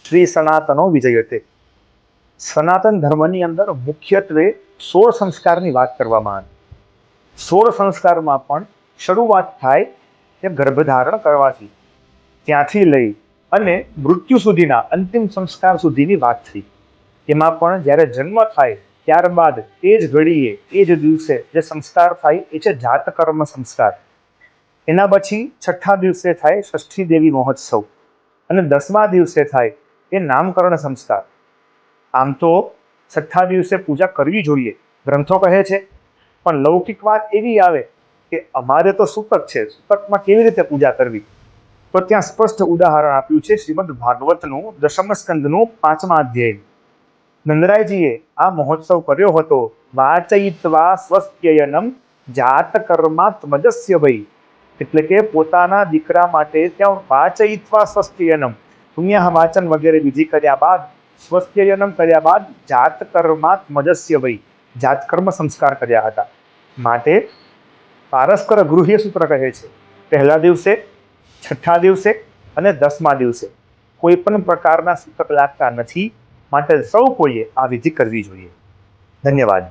શ્રી સનાતનો વિજયતે. સનાતન ધર્મની અંદર મુખ્યત્વે 16 સંસ્કારની વાત કરવામાં આવી. 16 સંસ્કારમાં પણ શરૂઆત થાય તે ગર્ભધારણ કરવાથી, ત્યાંથી લઈ અને મૃત્યુ સુધીના અંતિમ સંસ્કાર સુધીની વાત થઈ. એમાં પણ જ્યારે જન્મ થાય ત્યારબાદ એ જ ઘડીએ એ જ દિવસે જે સંસ્કાર થાય એ છે જાતકર્મ સંસ્કાર. એના પછી 6ઠ્ઠા દિવસે થાય ષષ્ઠી દેવી મહોત્સવ અને 10મા દિવસે થાય એ નામકરણ સંસ્કાર. આમ તો 6ઠ્ઠા દિવસે પૂજા કરવી જોઈએ ગ્રંથો કહે છે, પણ લૌકિક વાત એવી આવે કે અમારે તો સૂતક છે, સૂતકમાં કેવી રીતે પૂજા કરવી? તો ત્યાં સ્પષ્ટ ઉદાહરણ આપ્યું છે શ્રીમદ ભાગવતનું 10મ સ્કંદનું 5મા અધ્યાય. નંદરાયજીએ આ મહોત્સવ કર્યો હતો. વાચયિત્વા સ્વસ્ત્યયનમ જાતકર્માત્મજસ્ય વૈ. એટલે કે પોતાના દીકરા માટે ત્યાં વાચયિત્વા સ્વસ્ત્યયનમ, પુણ્ય વાચન વગેરે વિધિ કર્યા બાદ, સ્વસ્ત્યયનમ કર્યા બાદ જાતકર્માત્મજસ્ય વૈ, જાતકર્મ સંસ્કાર કર્યા હતા. માટે પારસ્પર ગૃહ્ય સૂત્ર કહે છે, પહેલા દિવસે, 6ઠ્ઠા દિવસે અને 10મા દિવસે કોઈ પણ પ્રકારના સૂતક લાગતા નથી. માટે સૌ કોઈએ આ વિધિ કરવી જોઈએ. ધન્યવાદ.